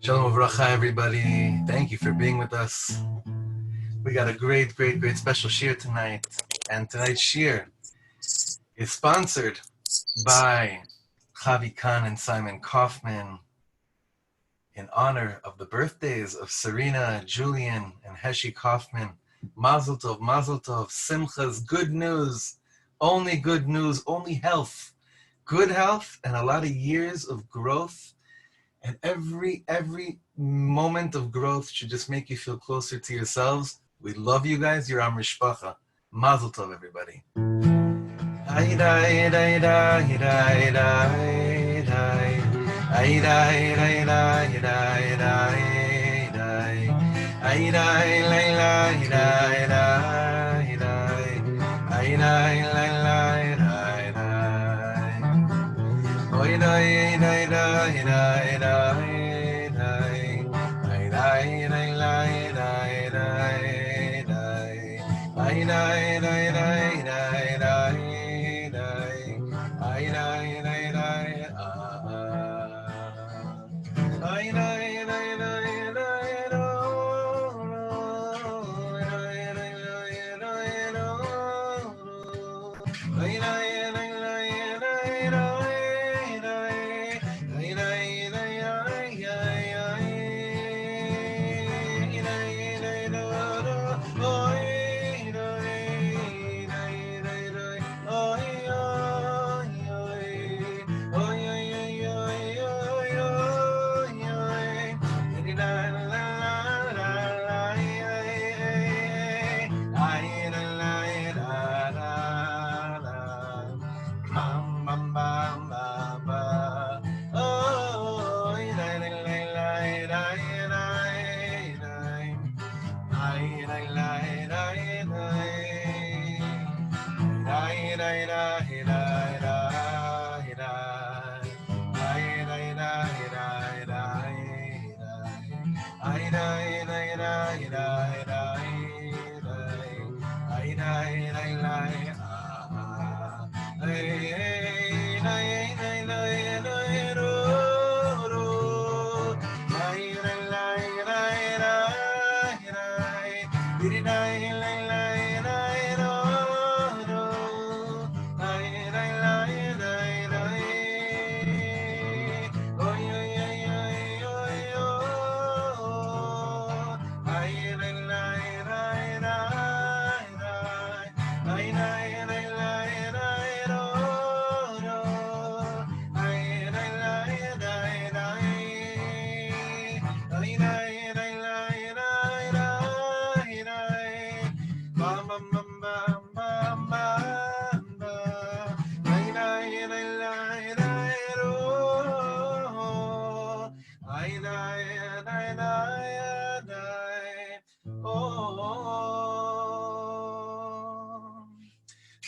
Shalom Uvracha, everybody. Thank you for being with us. We got a great special shir tonight. And tonight's shir is sponsored by Chavi Khan and Simon Kaufman in honor of the birthdays of Serena, Julian, and Heshi Kaufman. Mazel tov, simchas, good news, only health. Good health and a lot of years of growth. And every moment of growth should just make you feel closer to yourselves. We love you guys. You're our mishpacha. Mazel tov, everybody.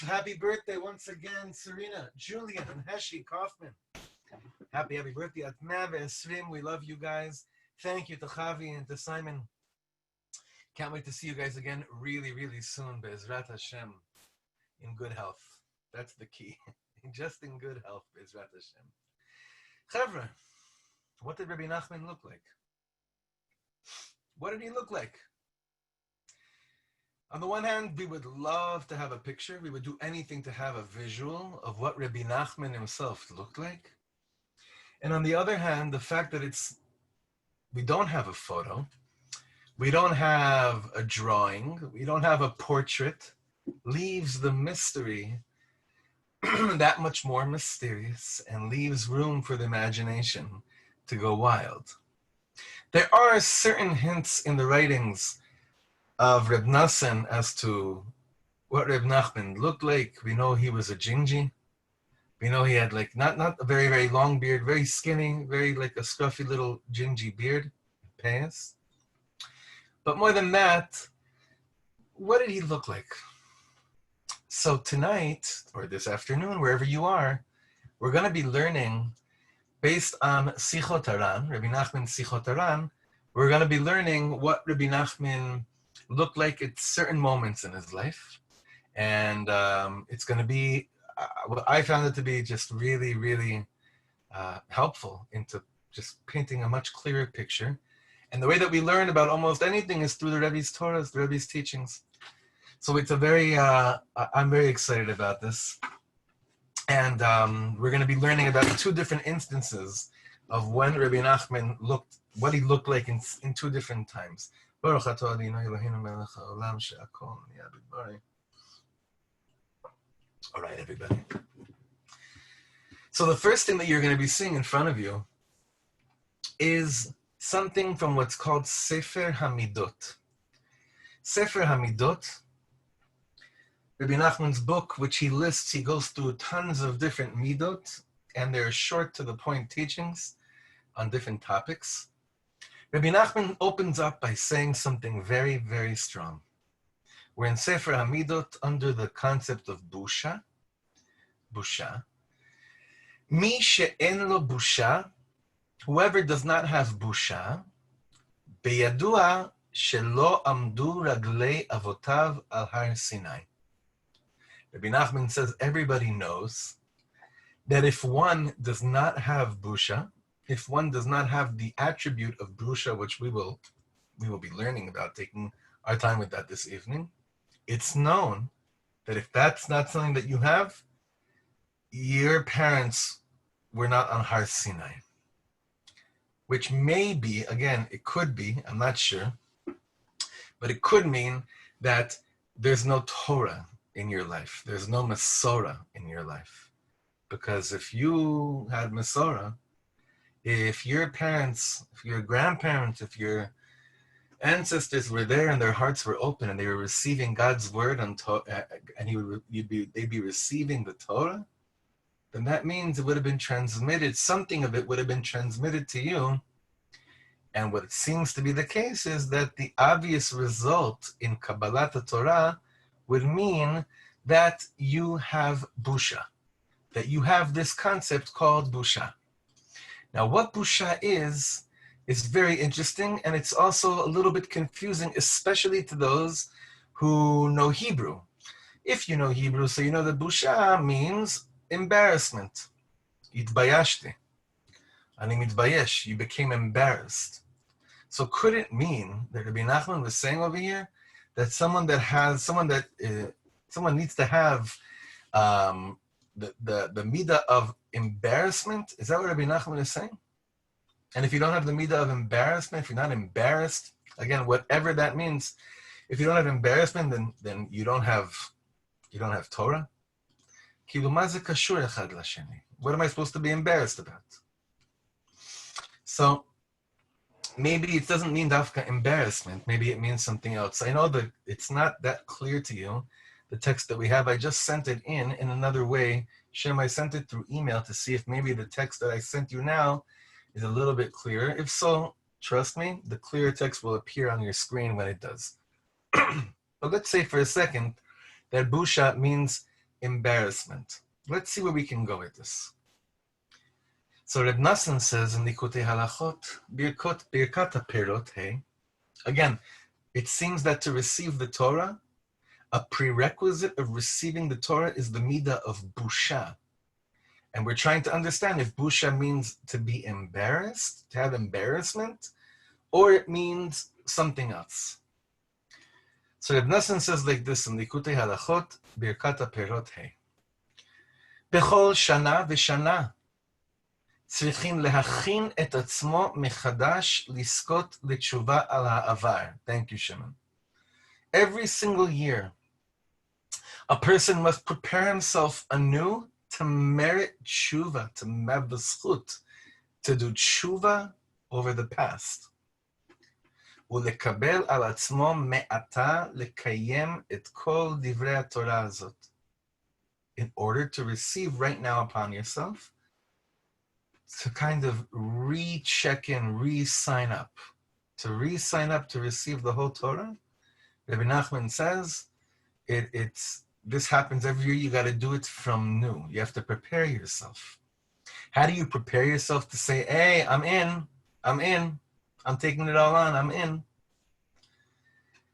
Happy birthday once again, Serena, Julian, and Heshi Kaufman. Happy birthday at Mave Esrim. We love you guys. Thank you to Chavi and to Simon. Can't wait to see you guys again really soon. Be'ezrat Hashem. In good health. That's the key. Just in good health. Be'ezrat Hashem. Chevra, what did Rebbe Nachman look like? What did he look like? On the one hand, we would love to have a picture. We would do anything to have a visual of what Rebbe Nachman himself looked like. And on the other hand, the fact that we don't have a photo, we don't have a drawing, we don't have a portrait, leaves the mystery that much more mysterious and leaves room for the imagination to go wild. There are certain hints in the writings of Reb Nassan as to what Reb Nachman looked like. We know he was a gingy. We know he had like not a very long beard, very skinny, very like a scruffy little gingy beard, pants. But more than that, what did he look like? So tonight, or this afternoon, wherever you are, we're going to be learning based on Sichot Haran, Rebbe Nachman's Sichot Haran. We're going to be learning what Rebbe Nachman looked like at certain moments in his life. And it's going to be, I found it to be just really helpful into just painting a much clearer picture. And the way that we learn about almost anything is through the Rebbe's Torahs, the Rebbe's teachings. So it's a very, I'm very excited about this. And we're going to be learning about 2 different instances of when Rebbe Nachman looked, what he looked like in 2 different times. All right, everybody. So the first thing that you're going to be seeing in front of you is something from what's called Sefer Hamidot. Sefer Hamidot, Rebbe Nachman's book, which he lists, he goes through tons of different midot, and they're short to the point teachings on different topics. Rebbe Nachman opens up by saying something very, very strong. We're in Sefer Hamidot under the concept of busha. Busha. Mi she'en lo busha, whoever does not have busha, beyadua shelo amdu raglei avotav al har Sinai. Rebbe Nachman says everybody knows that if one does not have busha, if one does not have the attribute of busha, which we will be learning about, taking our time with that this evening, it's known that if that's not something that you have, your parents were not on Har Sinai. Which may be, again, it could be, I'm not sure, but it could mean that there's no Torah in your life. There's no Masorah in your life. Because if you had Masorah, if your parents, if your grandparents, if your ancestors were there and their hearts were open and they were receiving God's word and they'd be receiving the Torah, then that means it would have been transmitted, something of it would have been transmitted to you. And what it seems to be the case is that the obvious result in Kabbalat Torah would mean that you have busha, that you have this concept called busha. Now, what busha is very interesting, and it's also a little bit confusing, especially to those who know Hebrew. If you know Hebrew, so you know that busha means embarrassment. Itbayashti. Ani mitbayesh, you became embarrassed. So could it mean that Rebbe Nachman was saying over here that someone needs to have the midah of embarrassment? Is that what Rebbe Nachman is saying? And if you don't have the midah of embarrassment, if you're not embarrassed, again, whatever that means, if you don't have embarrassment, then you don't have Torah. What am I supposed to be embarrassed about? So maybe it doesn't mean dafka embarrassment. Maybe it means something else. I know that it's not that clear to you, the text that we have. I just sent it in another way. Shem, I sent it through email to see if maybe the text that I sent you now is a little bit clearer. If so, trust me, the clear text will appear on your screen when it does. But let's say for a second that busha means embarrassment. Let's see where we can go with this. So Reb Nassan says in Likutei Halachot, Birkat HaPerot, hey. Again, it seems that to receive the Torah, a prerequisite of receiving the Torah is the midah of busha. And we're trying to understand if busha means to be embarrassed, to have embarrassment, or it means something else. So Reb Nassan says like this in Likutei Halachot, Birkat HaPerot, hey. Bechol shana v'shana, צריכים להכין את עצמו מחדש לזכות לתשובה על העבר. Thank you, Shimon. Every single year, a person must prepare himself anew to merit tshuva, to have the zchut, to do tshuva over the past. ולקבל על עצמו מעתה לקיים את כל דברי התורה הזאת. In order to receive right now upon yourself, to kind of re-check in, re-sign up. To re-sign up to receive the whole Torah, Rebbe Nachman says, this happens every year. You got to do it from new. You have to prepare yourself. How do you prepare yourself to say, hey, I'm in, I'm taking it all on, I'm in?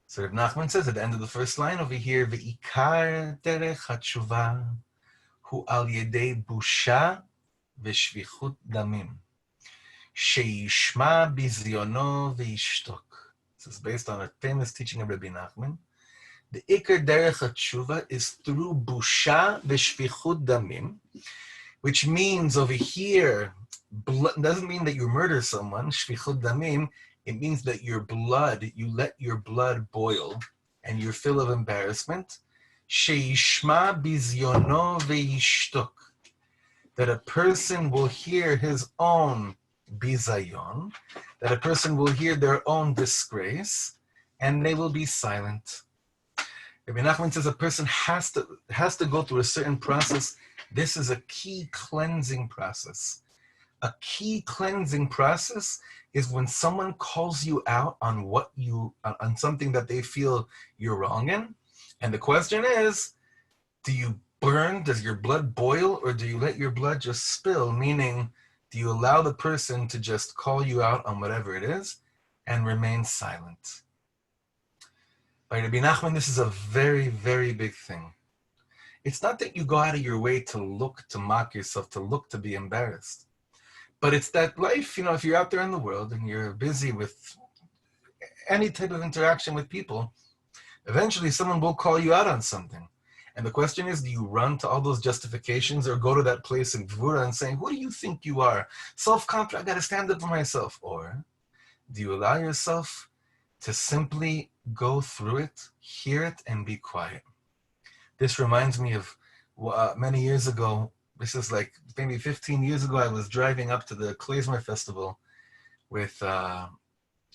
So Rebbe Nachman says at the end of the first line over here, Ve'ikar derech hatshuva hu al yedei busha v'shvichut damim. Sheishma bizyono veishtok. This is based on a famous teaching of Rebbe Nachman. The Iker Derech HaTshuva is through busha v'shvichut damim, which means over here, blood, doesn't mean that you murder someone, shvichut damim, it means that your blood, you let your blood boil, and you're full of embarrassment. Sheishma bizyono veishtok, that a person will hear his own bizayon, that a person will hear their own disgrace, and they will be silent. Rebbe Nachman says a person has to go through a certain process. This is a key cleansing process. A key cleansing process is when someone calls you out on on something that they feel you're wrong in. And the question is, do you burn? Does your blood boil, or do you let your blood just spill? Meaning, do you allow the person to just call you out on whatever it is and remain silent? By Rebbe Nachman, this is a very, very big thing. It's not that you go out of your way to look, to mock yourself, to look, to be embarrassed. But it's that life, if you're out there in the world and you're busy with any type of interaction with people, eventually someone will call you out on something. And the question is, do you run to all those justifications or go to that place in Gvura and saying, who do you think you are? Self-confident, I got to stand up for myself. Or do you allow yourself to simply go through it, hear it, and be quiet? This reminds me of many years ago. This is like maybe 15 years ago. I was driving up to the Klezmer Festival with Aaron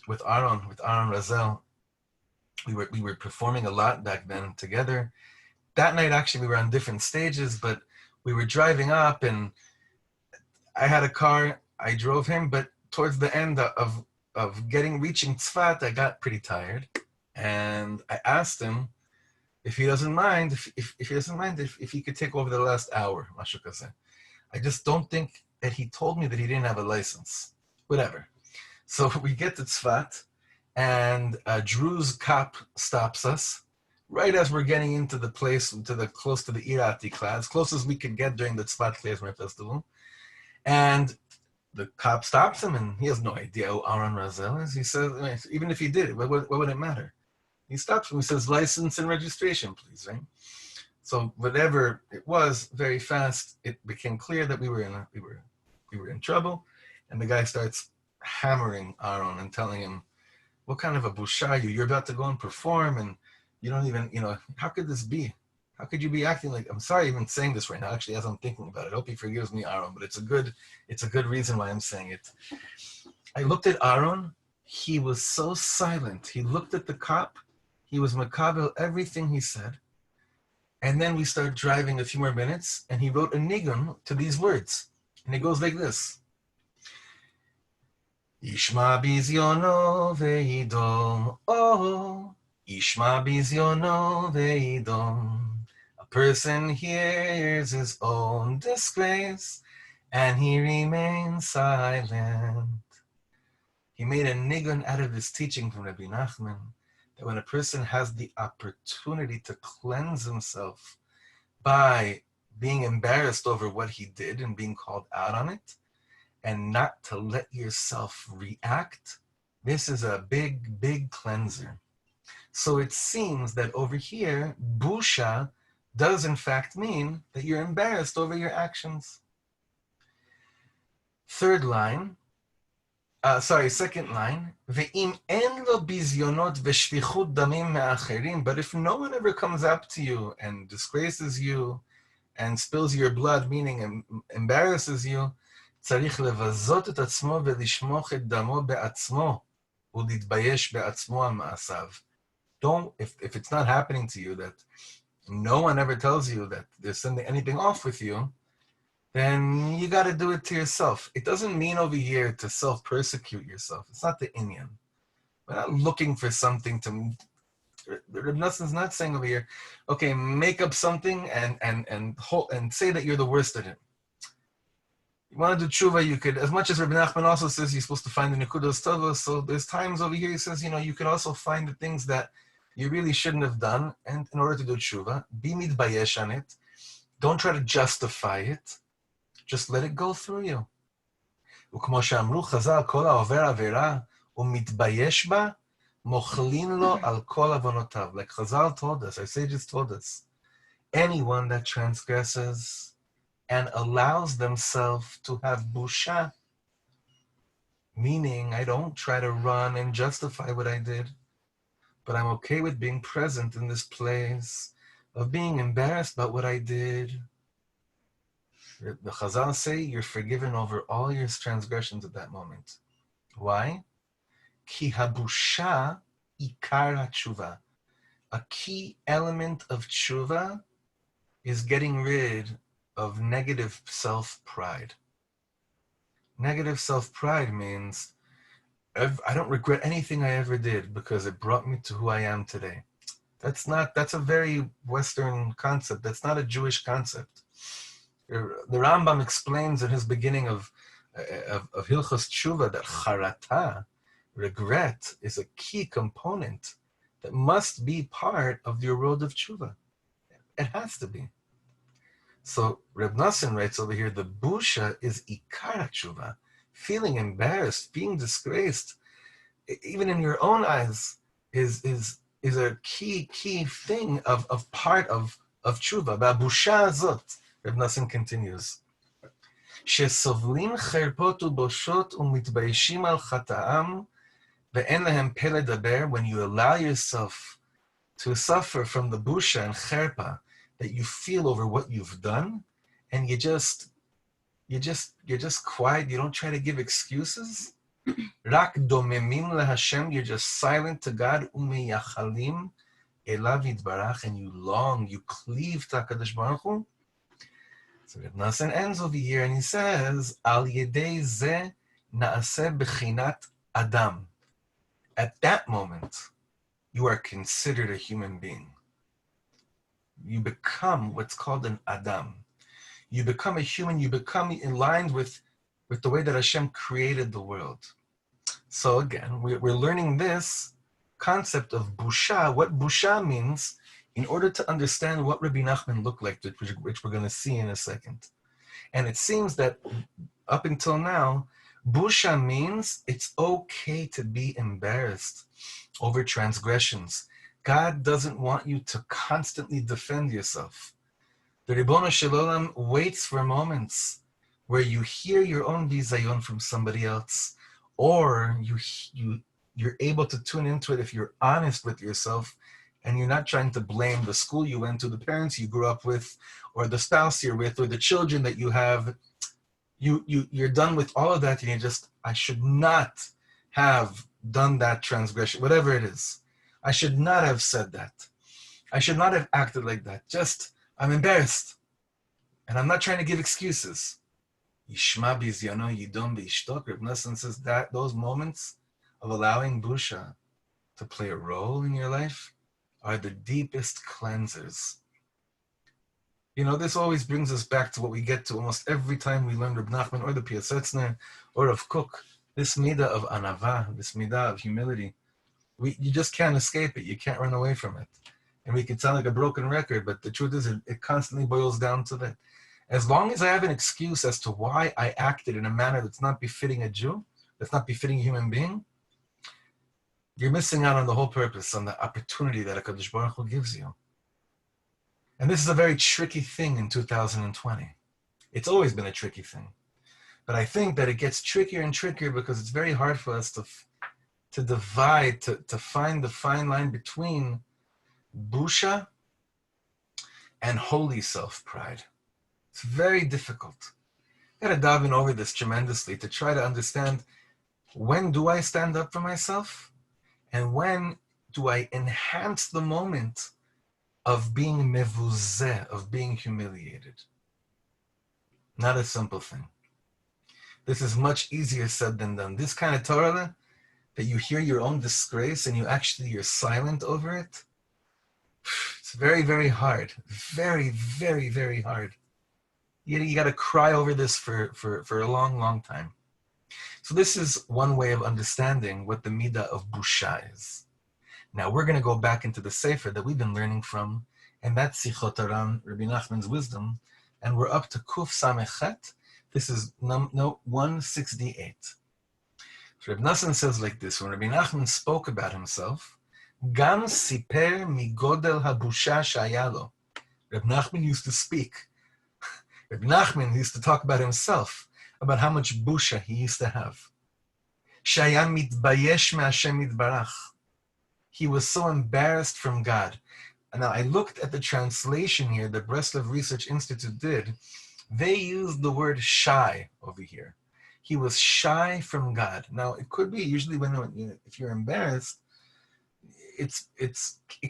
Razel. We were performing a lot back then together. That night, actually, we were on different stages, but we were driving up, and I had a car. I drove him, but towards the end of reaching Tzfat, I got pretty tired, and I asked him if he doesn't mind, if he could take over the last hour, Mashu Kaseh. I just don't think that he told me that he didn't have a license. Whatever. So we get to Tzfat, and Drew's cop stops us right as we're getting into the place, close to the Irati class, close as we could get during the Tzfat Klezmer Festival. And the cop stops him, and he has no idea who Aaron Razel is. He says, even if he did, what would it matter? He stops him. He says, license and registration, please, right? So whatever it was, very fast, it became clear that we were in trouble, and the guy starts hammering Aaron and telling him, what kind of a busha are you? You're about to go and perform, and you don't even, how could this be? How could you be acting like, I'm sorry even saying this right now, actually, as I'm thinking about it. I hope he forgives me, Aaron, but it's a good reason why I'm saying it. I looked at Aaron. He was so silent. He looked at the cop. He was makabel everything he said. And then we started driving a few more minutes, and he wrote a nigun to these words. And it goes like this. Ishma bizyono veidom, oh, Ishma bizyono veidom. A person hears his own disgrace, and he remains silent. He made a nigun out of this teaching from Rebbe Nachman, that when a person has the opportunity to cleanse himself by being embarrassed over what he did and being called out on it, and not to let yourself react, this is a big, big cleanser. So it seems that over here, busha does in fact mean that you're embarrassed over your actions. Second line, Ve'im en lo bizyonot v'shvichut damim me'acherim. But if no one ever comes up to you and disgraces you and spills your blood, meaning embarrasses you, צריך לבזות את עצמו ולשמוך את דמו בעצמו ולהתבייש בעצמו על מעשיו. If it's not happening to you, that no one ever tells you that there's anything off with you, then you got to do it to yourself. It doesn't mean over here to self-persecute yourself. It's not the inyan. We're not looking for something to... Reb Noson's not saying over here, okay, make up something and say that you're the worst at it. You want to do tshuva, you could, as much as Rebbe Nachman also says you're supposed to find the nekudos tovos, so there's times over here he says, you can also find the things that you really shouldn't have done, and in order to do tshuva, be mitbayesh on it. Don't try to justify it. Just let it go through you. וכמו שאמרו חז"ל, כל העובר עבירה ומתבייש בה, מוחלין לו על כל עוונותיו. Like Chazal told us, our sages told us, anyone that transgresses and allows themselves to have busha, meaning I don't try to run and justify what I did, but I'm okay with being present in this place of being embarrassed about what I did. The Chazal say you're forgiven over all your transgressions at that moment. Why? Ki habusha ikar hatshuva. A key element of tshuva is getting rid of negative self-pride. Negative self-pride means I don't regret anything I ever did because it brought me to who I am today. That's a very Western concept. That's not a Jewish concept. The Rambam explains in his beginning of Hilchos Tshuva that charata, regret, is a key component that must be part of your road of Tshuva. It has to be. So Reb Nachman writes over here, the busha is ikar tshuva, feeling embarrassed, being disgraced, even in your own eyes, is a key thing of part of tshuva. Busha zot, Reb Nachman continues, שסובלים חרפות ובושות ומתביישים על חטאם ואין להם פה לדבר, when you allow yourself to suffer from the busha and cherpa that you feel over what you've done, and you're just quiet, you don't try to give excuses. Rak domemim leHashem, you're just silent to God. Umeyachalim elav yitbarach, and you long, you cleave to HaKadosh Baruch Hu. So Reb Nachman ends over here and he says, Al yedei ze naaseh bechinat Adam. At that moment, you are considered a human being. You become what's called an Adam. You become a human, you become in line with the way that Hashem created the world. So again, we're learning this concept of busha, what busha means, in order to understand what Rebbe Nachman looked like, which we're going to see in a second. And it seems that up until now, busha means it's okay to be embarrassed over transgressions. God doesn't want you to constantly defend yourself. The Ribono Shel Olam waits for moments where you hear your own bizayon from somebody else, or you're able to tune into it if you're honest with yourself and you're not trying to blame the school you went to, the parents you grew up with, or the spouse you're with, or the children that you have. You're done with all of that and you're just, I should not have done that transgression, whatever it is. I should not have said that. I should not have acted like that. Just, I'm embarrassed. And I'm not trying to give excuses. Yishma bizyono yidom b'ishtok. Reb Nachman says that those moments of allowing busha to play a role in your life are the deepest cleansers. You know, this always brings us back to what we get to almost every time we learn Reb Nachman or the Piasetzner or of Kook, this midah of anava, this midah of humility. You just can't escape it. You can't run away from it. And we can sound like a broken record, but the truth is it constantly boils down to that. As long as I have an excuse as to why I acted in a manner that's not befitting a Jew, that's not befitting a human being, you're missing out on the whole purpose, on the opportunity that HaKadosh Baruch Hu gives you. And this is a very tricky thing in 2020. It's always been a tricky thing. But I think that it gets trickier and trickier because it's very hard for us to divide, to find the fine line between busha and holy self-pride. It's very difficult. I gotta dive in over this tremendously to try to understand, when do I stand up for myself? And when do I enhance the moment of being mevuzeh, of being humiliated? Not a simple thing. This is much easier said than done. This kind of Torah, that you hear your own disgrace and you're silent over it, it's very, very hard. Very, very, very hard. You got to cry over this for a long, long time. So this is one way of understanding what the midah of busha is. Now we're going to go back into the sefer that we've been learning from, and that's Sichot Aran, Rebbe Nachman's wisdom, and we're up to Kuf Samechet, This is note 168. So Reb Nassan says like this, when Rebbe Nachman spoke about himself, Gam siper migodel habusha shayalo. Reb Nachman used to speak. Reb Nachman used to talk about himself, about how much busha he used to have. Shaya mitbayesh me'Hashem yitbarach. He was so embarrassed from God. And now I looked at the translation here that Breslov Research Institute did. They used the word shy over here. He was shy from God. Now it could be usually if you're embarrassed, it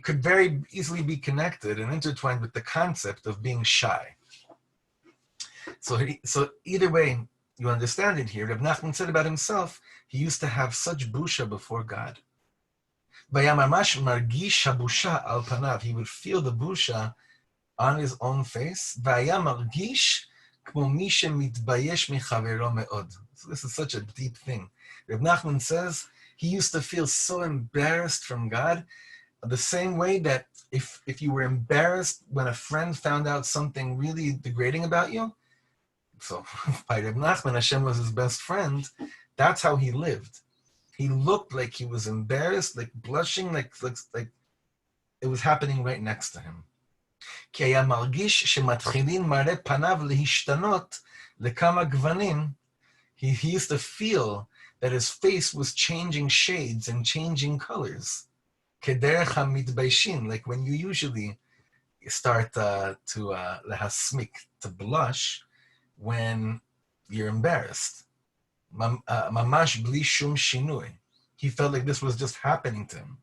could very easily be connected and intertwined with the concept of being shy. So either way, you understand it here. Reb Nachman said about himself, he used to have such busha before God. He would feel the busha on his own face. So this is such a deep thing. Reb Nachman says he used to feel so embarrassed from God, the same way that if you were embarrassed when a friend found out something really degrading about you, so by Reb Nachman, Hashem was his best friend, that's how he lived. He looked like he was embarrassed, like blushing, like it was happening right next to him. He used to feel that his face was changing shades and changing colors. Like when you usually start to blush when you're embarrassed. Mamash bli shum shinui. He felt like this was just happening to him.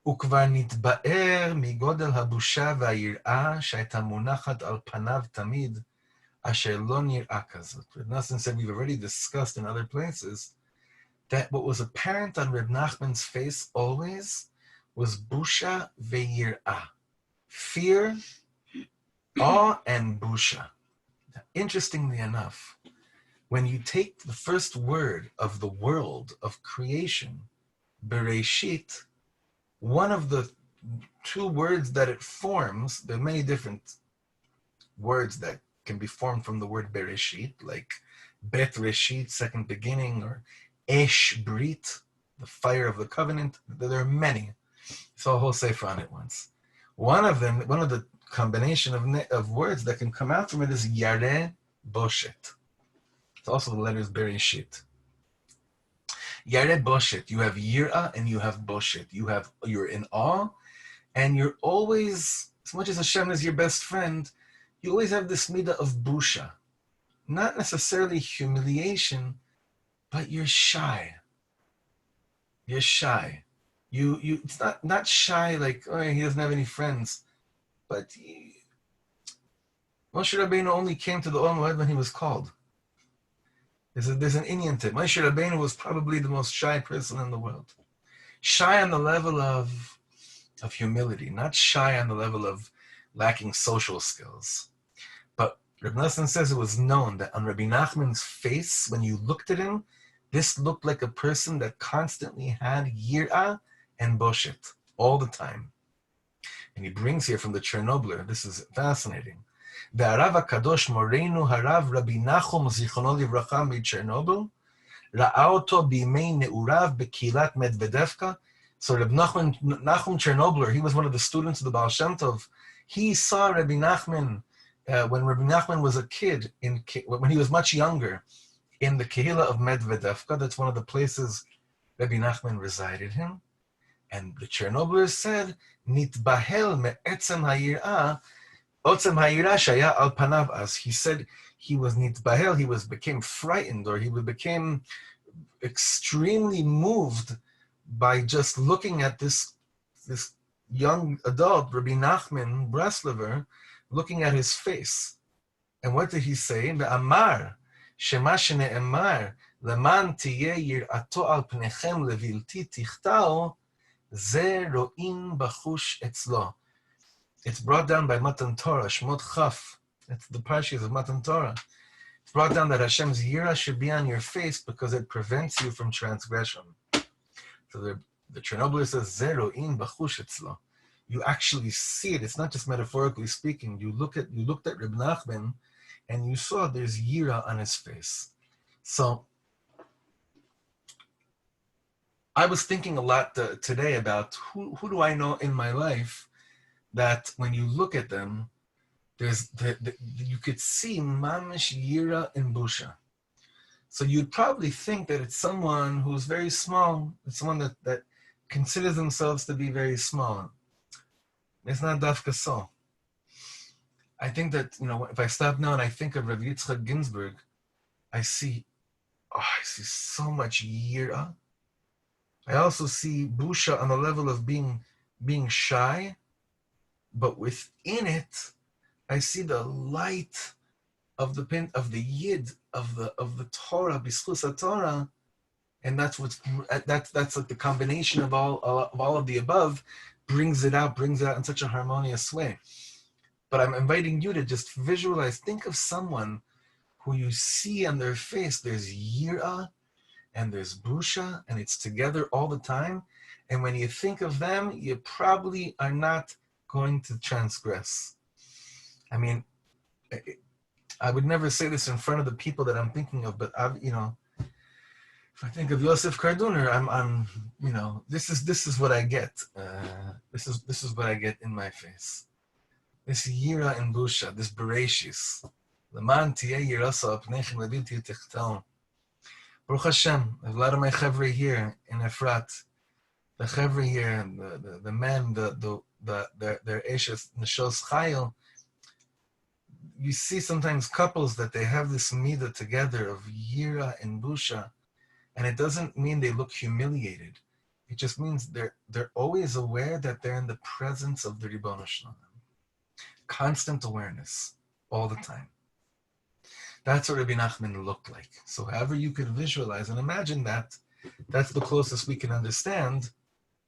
וכבר נתבאר מגודל הבושה והיראה שהייתה מונחת על פניו תמיד, אשר לא נראה כזאת. Reb Nachman said, we've already discussed in other places, that what was apparent on Reb Nachman's face always was busha ve'yir'ah. Fear, awe, and busha. Interestingly enough, when you take the first word of the world of creation, Bereshit, one of the two words that it forms, there are many different words that can be formed from the word Bereshit, like Bet Reshit, second beginning, or Esh Brit, the fire of the covenant. There are many. So a whole sefer on it once. One of the combination of words that can come out from it is Yareh Boshet. It's also the letters Bereshit. Yareh Boshet. You have Yirah and you have Boshet. You're in awe, and you're always, as much as Hashem is your best friend, you always have this midah of busha. Not necessarily humiliation, but you're shy. You're shy. It's not shy like, oh, he doesn't have any friends. But Moshe Rabbeinu only came to the Olam Moed when he was called. There's an Indian tip. Moshe Rabbeinu was probably the most shy person in the world. Shy on the level of humility, not shy on the level of lacking social skills. But Rebbe Nachman says it was known that on Rebbe Nachman's face, when you looked at him, this looked like a person that constantly had yirah and boshet all the time. And he brings here from the Chernobler, this is fascinating. The Arav HaKadosh Moreinu Harav Rabbi Nachum Zichrono Livracha MiChernobyl Ra'a Oto B'imei Ne'urav B'Kilat Medvedevka. So Rabbi Nachum Chernobler, he was one of the students of the Baal Shem Tov. He saw Rabbi Nachman when Rabbi Nachman was a kid, when he was much younger, in the Kehillah of Medvedevka. That's one of the places Rabbi Nachman resided in. And the Chernobyl said, Nitbahel me'etzem ha'yir'ah, otzem ha'yir'ah shaya al panav as. He said he was nitbahel, became frightened, or he became extremely moved by just looking at this young adult, Rabbi Nachman Breslover, looking at his face. And what did he say? Be'amar, shema shene'emar, leman tiyeh yir'ato al pnechem levilti tichtao, Ze ro'in bachush etzlo. It's brought down by Matan Torah, Shmot Chaf. It's the parshas of Matan Torah. It's brought down that Hashem's yirah should be on your face because it prevents you from transgression. So the Chernobyl says, Ze ro'in bachush etzlo. You actually see it. It's not just metaphorically speaking. You looked at Rebbe Nachman, and you saw there's yira on his face. So I was thinking a lot today about who do I know in my life that when you look at them, there's you could see mamish yira and busha. So you'd probably think that it's someone who's very small. It's someone that considers themselves to be very small. It's not dafka so. I think that, if I stop now and I think of Rav Yitzchak Ginsburg, I see so much yira. I also see busha on the level of being shy, but within it, I see the light of the yid of the Torah, b'schus Torah, and that's like the combination of all of the above brings it out in such a harmonious way. But I'm inviting you to just visualize, think of someone who you see on their face, there's yira and there's busha, and it's together all the time. And when you think of them, you probably are not going to transgress. I mean, I would never say this in front of the people that I'm thinking of, but if I think of Yosef Karduner, I'm this is what I get. This is what I get in my face. This yira and busha, this bereshis. Leman tiyeh yirasa apnechem levilti tichtal. Baruch Hashem, a lot of my chevre here in Efrat, the chevre here, the men, their eshes neshos chayil. You see sometimes couples that they have this midah together of yira and busha, and it doesn't mean they look humiliated. It just means they're always aware that they're in the presence of the Ribbono Shel Olam. Constant awareness, all the time. That's what Rebbe Nachman looked like. So however you could visualize and imagine that, that's the closest we can understand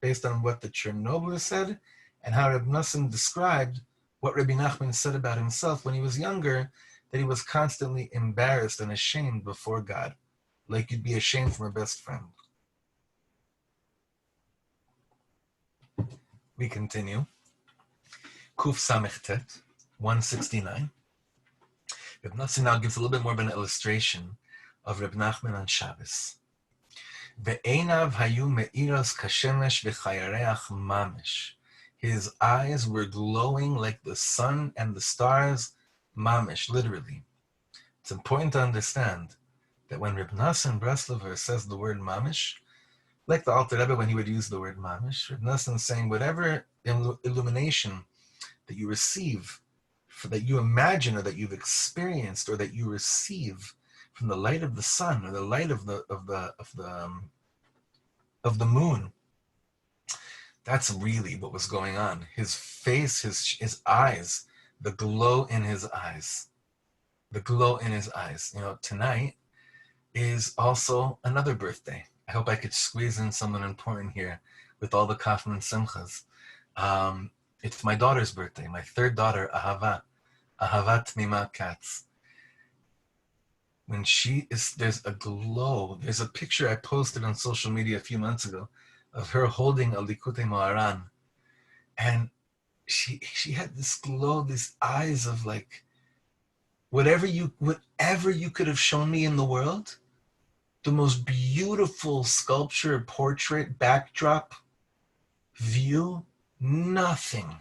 based on what the Chernobyl said and how Rebbe Nachman described what Rebbe Nachman said about himself when he was younger, that he was constantly embarrassed and ashamed before God, like you'd be ashamed from a best friend. We continue. Kuf Samech Tet, 169. Rebbe Nachman now gives a little bit more of an illustration of Rebbe Nachman on Shabbos. Ve'einav hayu me'iras kashemesh v'chayareach mamish. His eyes were glowing like the sun and the stars, mamish, literally. It's important to understand that when Rebbe Nachman Breslover says the word mamish, like the Alter Rebbe when he would use the word mamish, Rebbe Nachman is saying whatever illumination that you receive, that you imagine or that you've experienced or that you receive from the light of the sun or the light of the moon, that's really what was going on. His face, his eyes, the glow in his eyes. The glow in his eyes. Tonight is also another birthday. I hope I could squeeze in someone important here with all the Kaufman Simchas. It's my daughter's birthday, my third daughter, Ahava Tmima Katz. When there's a glow. There's a picture I posted on social media a few months ago of her holding a Likutei Moharan. And she had this glow, these eyes of like, whatever you could have shown me in the world, the most beautiful sculpture, portrait, backdrop, view, nothing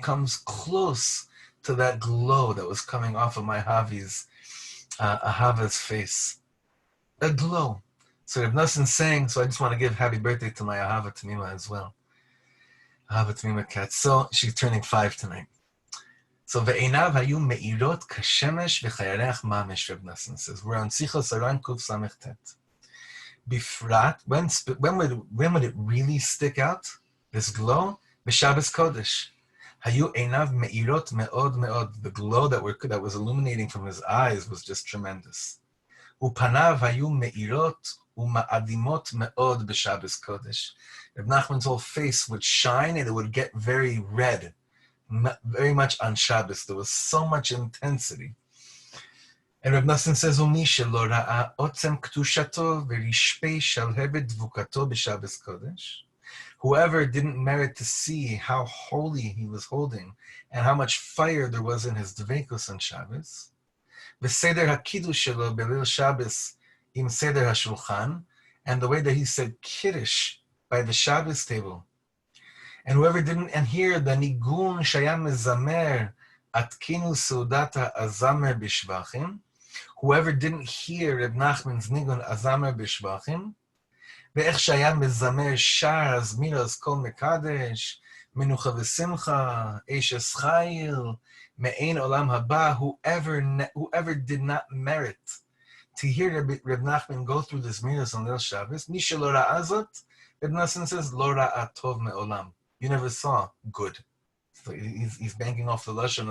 comes close to that glow that was coming off of my Ahava's face. A glow. So Reb Nachman's saying, so I just want to give happy birthday to my Ahava Tamima as well. Ahava Tamima Katz. So she's turning 5 tonight. So ve'einav hayu me'irot kashemesh v'chayareach mamish, Reb Nachman says. We're on Sichos Aran Kuf Samech Tet. Bifrat, when would it really stick out? This glow? B'Shabbos Kodesh. Hayu einav me'irot me'od me'od. The glow that was illuminating from his eyes was just tremendous. Upanav hayu me'irot u'ma'adimot me'od b'Shabbos Kodesh. Reb Nachman's whole face would shine and it would get very red, very much on Shabbos. There was so much intensity. And Reb Nachman says, "Umi shelo ra'a otzem k'tushato v'rishpei shalhebet dvukato b'Shabbos Kodesh." Whoever didn't merit to see how holy he was holding and how much fire there was in his dveikus on Shabbos, v'seder hakidush shelo belil Shabbos im seder hashulchan, and the way that he said kiddush by the Shabbos table, and whoever didn't, and here the nigun shayam mezamer atkinu seudata azamer bishvachim, whoever didn't hear Reb Nachman's nigun azamer bishvachim, ואיך שהיה מזמר שר הזמירס כל מקדש, מנוחה ושמחה, אשס חיל, מעין עולם הבא, whoever did not merit to hear Reb Nachman go through the zmiras on Leil Shabbos, מי שלא ראה זאת, Reb Nachman says, לא ראה טוב מעולם. You never saw good. So he's banking off the lashon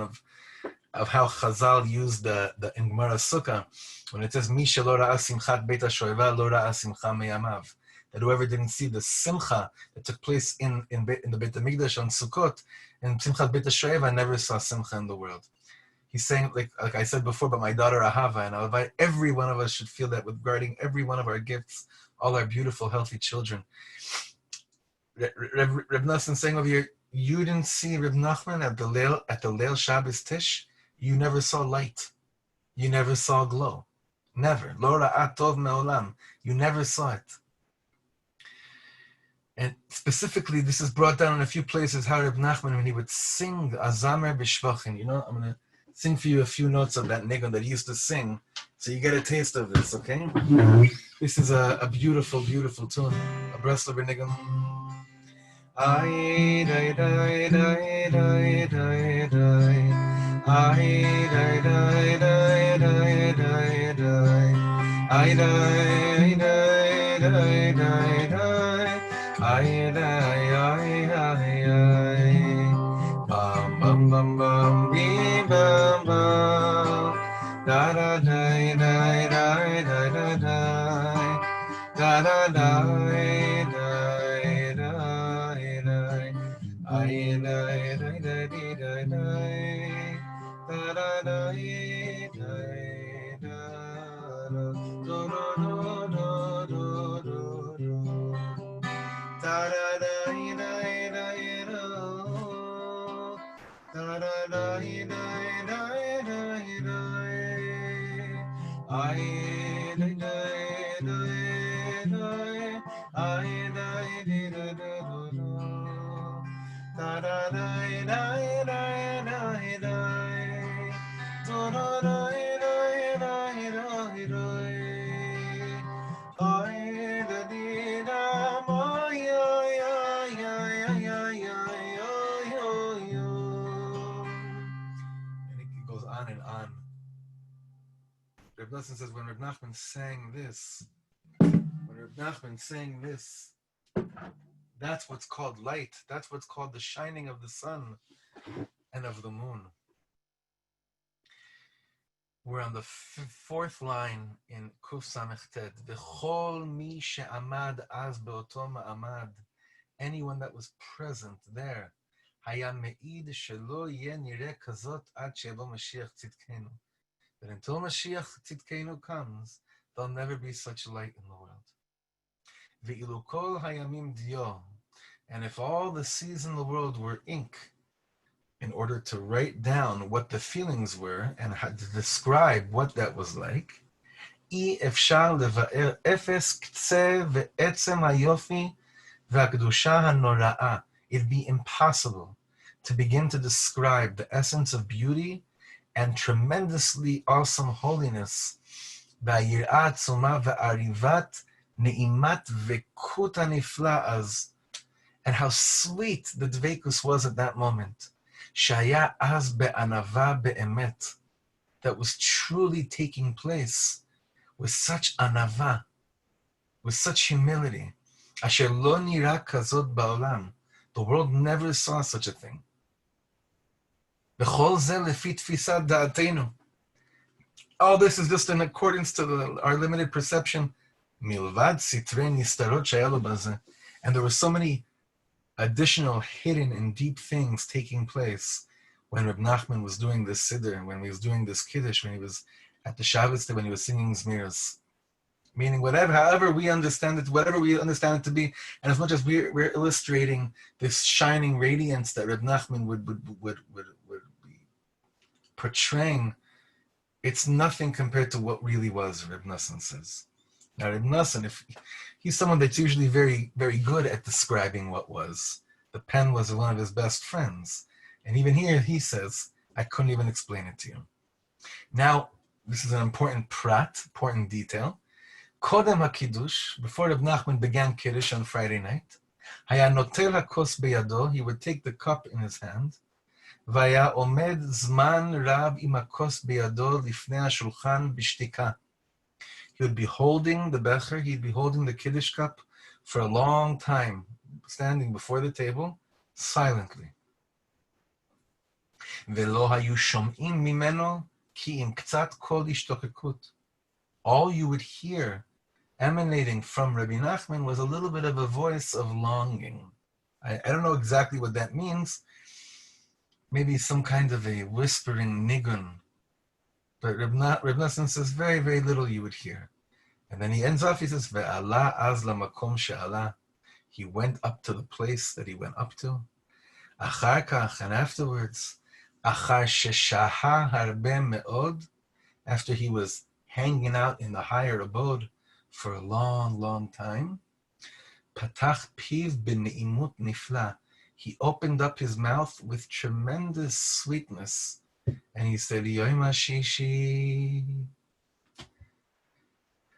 of how Chazal used the in Gemara Sukkah, when it says, מי שלא ראה שמחת בית השואבה, לא ראה שמחה מימיו. That whoever didn't see the simcha that took place in the Beit HaMikdash on Sukkot, and Simchat Beit HaShoeva, never saw simcha in the world. He's saying, like I said before about my daughter Ahava, and I'll invite every one of us should feel that with guarding every one of our gifts, all our beautiful, healthy children. Reb Nachman saying over here, you didn't see Reb Nachman at the Leil Shabbos Tish, you never saw light. You never saw glow. Never. Lo ra'at tov me'olam. You never saw it. And specifically, this is brought down in a few places how Reb Nachman, when he would sing Azamer B'Shvachin, you know, I'm going to sing for you a few notes of that nigun that he used to sing, so you get a taste of this, okay? This is a beautiful, beautiful tune, a Breslover nigun. Ay, day, day, day, day, day, day. Ay, day, day, day, day, day, day. Ay, day, day, day, day, day. Ay, ay, ay, ay, ay. Bum, bum, bum, bum, bee, bum, bum. Da, da, da, da, da, da, da, da. Da, da, da, da, da, da. Ay, da, da, da, da, da, da. Da, da, da, da, da. Do, do, do, do, do, do. Da da da da da da. Da da da da da da da. I da da da da. I da da da da. Da da da da da da da. Da da da da da da da. I da di da ma ya ya ya ya ya ya ya. And it goes on and on. Reb Nosson says when Reb Nachman sang this, that's what's called light. That's what's called the shining of the sun and of the moon. We're on the fourth line in Kuf Samech Tet. V'chol mi she'amad az be'oto ma'amad. Anyone that was present there. Haya me'id shelo yeh nireh kazot ad she'bo Mashiach tzidkenu. That until Mashiach tzidkenu comes, there'll never be such light in the world. Ve'ilu kol hayamim dio. And if all the seas in the world were ink, in order to write down what the feelings were and how to describe what that was like, אי אפשר לבאר אפס קצה ועצם היופי והקדושה הנוראה. It'd be impossible to begin to describe the essence of beauty and tremendously awesome holiness, והיראה עצומה ועריבת נעימת וקות הנפלא אז, and how sweet the dveikus was at that moment. Shaya az be'anava be'emet, that was truly taking place with such anava, with such humility. Asher lo nira kazot ba'olam, the world never saw such a thing. B'chol ze lefi tfisat da'atenu. All this is just in accordance to our limited perception. Milvad sitre nistarot shaya lo bazeh. And there were so many additional hidden and deep things taking place when Reb Nachman was doing this siddur, when he was doing this kiddush, when he was at the Shabbos, when he was singing zmiras. Meaning however we understand it, whatever we understand it to be, and as much as we're illustrating this shining radiance that Rebbe Nachman would be portraying, it's nothing compared to what really was, Rebbe Nassan says. Now, Rebbe Nassan, if he's someone that's usually very, very good at describing what was. The pen was one of his best friends. And even here, he says, I couldn't even explain it to you. Now, this is an important important detail. Kodem HaKiddush, before Reb Nachman began Kiddush on Friday night, Haya notel hakos beyado, he would take the cup in his hand, Vaya omed zman rab im hakos beyado lifnei hashulchan bishtika. He would be holding the becher, he'd be holding the Kiddush cup for a long time, standing before the table, silently. Velo hayu shom'im mimeno ki im ktsat kol ishtokekut. All you would hear emanating from Rebbe Nachman was a little bit of a voice of longing. I don't know exactly what that means. Maybe some kind of a whispering nigun. But Rebbe Nachman says very, very little you would hear. And then he ends off, he says, Ve'ala az lamakom she'ala. He went up to the place that he went up to. Achar kach, and afterwards, achar sheshaha harbe me'od, after he was hanging out in the higher abode for a long, long time, patach piv b'ne'imut nifla. He opened up his mouth with tremendous sweetness, and he said, Yom HaShishi.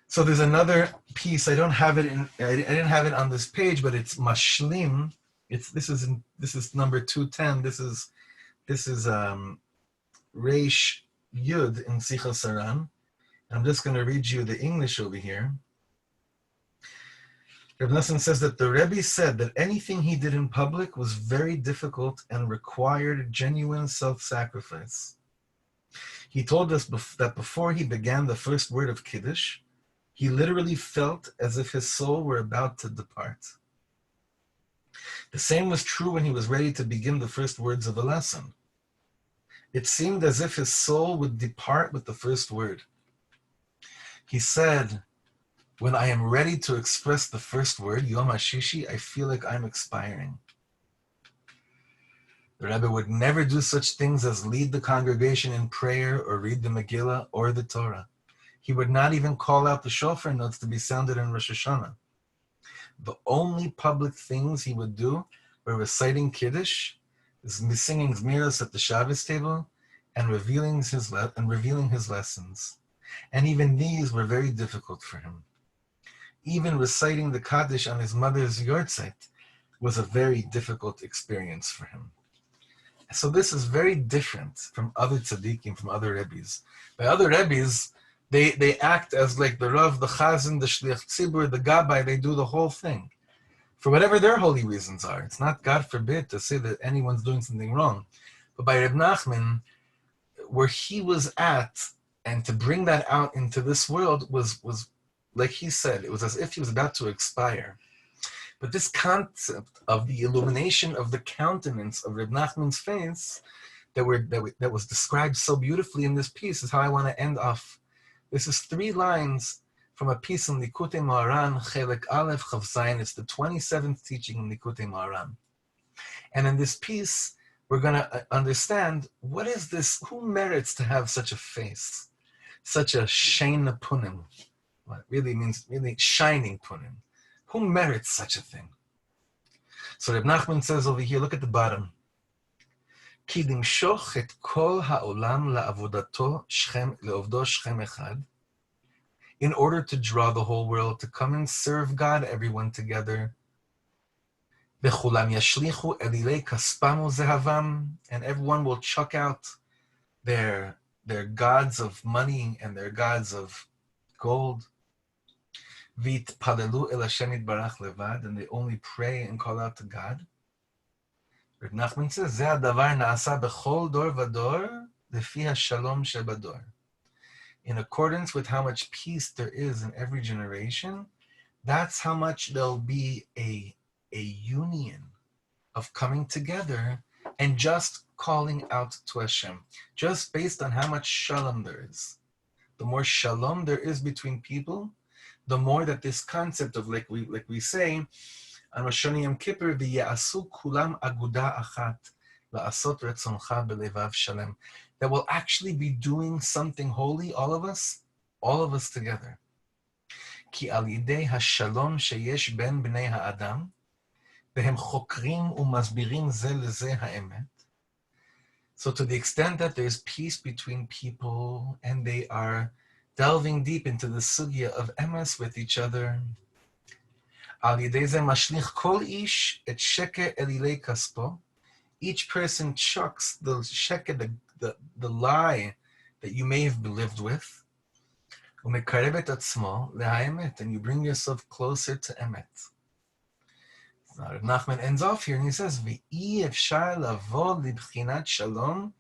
So there's another piece. I didn't have it on this page, but it's mashlim. This is number 210. This is Reish Yud in Sicha Saran. I'm just going to read you the English over here. Rebbe Nassan says that the Rebbe said that anything he did in public was very difficult and required genuine self-sacrifice. He told us that before he began the first word of Kiddush, he literally felt as if his soul were about to depart. The same was true when he was ready to begin the first words of a lesson. It seemed as if his soul would depart with the first word. He said, when I am ready to express the first word, Yom HaShishi, I feel like I'm expiring. The Rebbe would never do such things as lead the congregation in prayer or read the Megillah or the Torah. He would not even call out the shofar notes to be sounded in Rosh Hashanah. The only public things he would do were reciting Kiddush, singing Zmiros at the Shabbos table, and revealing his lessons. And even these were very difficult for him. Even reciting the Kaddish on his mother's yortzeit was a very difficult experience for him. So this is very different from other tzaddikim, from other rebbes. By other rebbes, they act as like the Rav, the Chazan, the Shliach Tzibur, the Gabbai, they do the whole thing. For whatever their holy reasons are. It's not, God forbid, to say that anyone's doing something wrong. But by Rebbe Nachman, where he was at, and to bring that out into this world was like he said, it was as if he was about to expire. But this concept of the illumination of the countenance of Rebbe Nachman's face that was described so beautifully in this piece is how I want to end off. This is 3 lines from a piece in Likutei Moharan, Chelek Aleph Chav Zayin. It's the 27th teaching in Likutei Moharan. And in this piece, we're going to understand what is this, who merits to have such a face, such a shein punim. What it really means, really shining punim. Who merits such a thing? So Reb Nachman says over here, look at the bottom. Ki limshoch et kol ha'olam la'avodato le'ovdo shchem echad. In order to draw the whole world to come and serve God, everyone together. V'chulam yashlichu elilei kaspam u'zehavam. And everyone will chuck out their gods of money and their gods of gold. V'itpalelu el Hashem yitbarach levad, and they only pray and call out to God. Reb Nachman says, Zeh hadavar na'asa b'chol dor v'dor lefi hashalom shebador. In accordance with how much peace there is in every generation, that's how much there'll be a union of coming together and just calling out to Hashem, just based on how much shalom there is. The more shalom there is between people, the more that this concept of, like we say, on Rosh Hashanah Yom Kippur, v'ya'asu kulam aguda achat, la'asot retzoncha belevav shalem, that will actually be doing something holy, all of us together. Ki al yidei hashalom sheyesh ben bnei ha'adam, vehem chokrim u'masbirim ze leze ha'emet. So to the extent that there's peace between people and they are delving deep into the sugya of emes with each other, al yidei ze mashlich kol ish et sheke elilei kaspo, each person chucks the sheke, the lie that you may have lived with, umekarebet atzmo lehaemet, and you bring yourself closer to emet. Rav Nachman ends off here and he says, "V'i efshar lavo libchinat shalom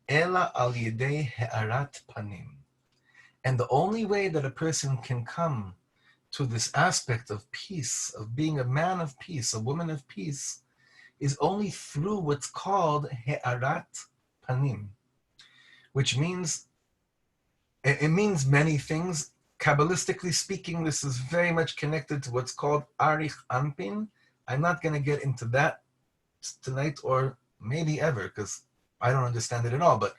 ela al yedei he'arat panim." And the only way that a person can come to this aspect of peace, of being a man of peace, a woman of peace, is only through what's called he'arat panim, which means, it means many things. Kabbalistically speaking, this is very much connected to what's called arich anpin. I'm not going to get into that tonight or maybe ever because I don't understand it at all, but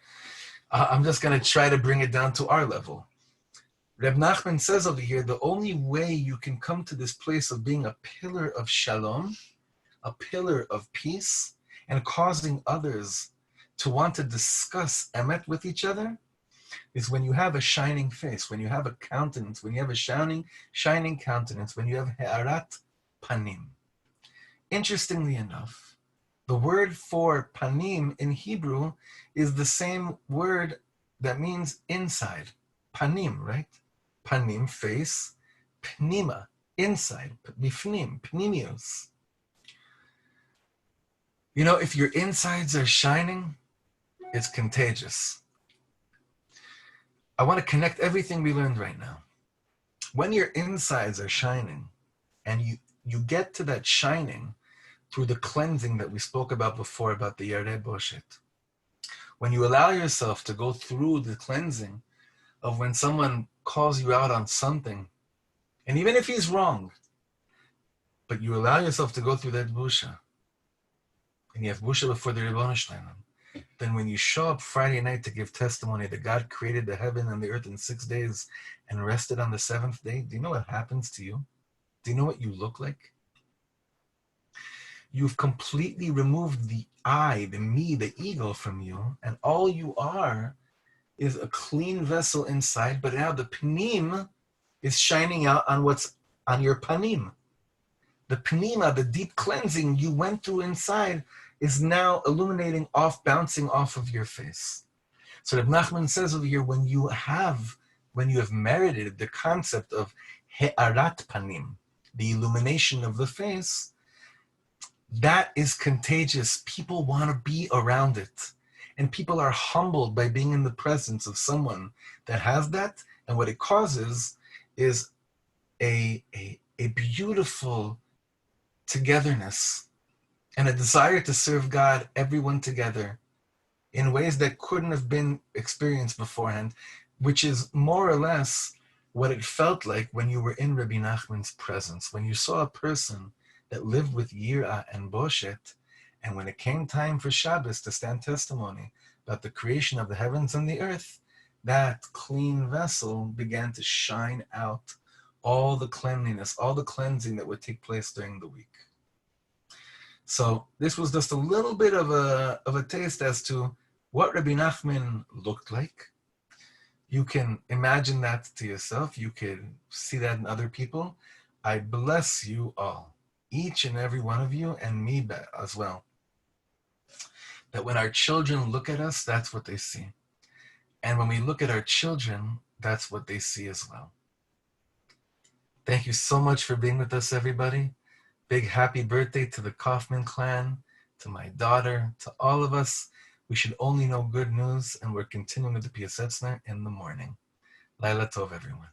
I'm just going to try to bring it down to our level. Rebbe Nachman says over here, the only way you can come to this place of being a pillar of shalom, a pillar of peace, and causing others to want to discuss emet with each other, is when you have a shining face, when you have a countenance, when you have a shining countenance, when you have he'arat panim. Interestingly enough, the word for panim in Hebrew is the same word that means inside. Panim, right? Panim, face. Pnima, inside. Bifnim, pnimius. You know, if your insides are shining, it's contagious. I want to connect everything we learned right now. When your insides are shining, and you get to that shining through the cleansing that we spoke about before, about the Yareh Boshet. When you allow yourself to go through the cleansing of when someone calls you out on something, and even if he's wrong, but you allow yourself to go through that busha, and you have busha before the Ribono Shel Olam, then when you show up Friday night to give testimony that God created the heaven and the earth in 6 days and rested on the seventh day, do you know what happens to you? Do you know what you look like? You've completely removed the I, the me, the ego from you, and all you are is a clean vessel inside, but now the panim is shining out on what's on your panim. The panima, the deep cleansing you went through inside, is now illuminating off, bouncing off of your face. So Rebbe Nachman says over here, when you have merited the concept of he'arat panim, the illumination of the face, that is contagious. People want to be around it. And people are humbled by being in the presence of someone that has that. And what it causes is a beautiful togetherness and a desire to serve God, everyone together, in ways that couldn't have been experienced beforehand, which is more or less what it felt like when you were in Rebbe Nachman's presence, when you saw a person that lived with Yirah and Boshet, and when it came time for Shabbos to stand testimony about the creation of the heavens and the earth, that clean vessel began to shine out all the cleanliness, all the cleansing that would take place during the week. So this was just a little bit of a taste as to what Rebbe Nachman looked like. You can imagine that to yourself. You can see that in other people. I bless you all, each and every one of you, and me as well, that when our children look at us, that's what they see. And when we look at our children, that's what they see as well. Thank you so much for being with us, everybody. Big happy birthday to the Kaufman clan, to my daughter, to all of us. We should only know good news, and we're continuing with the Piasetzner in the morning. Laila Tov, everyone.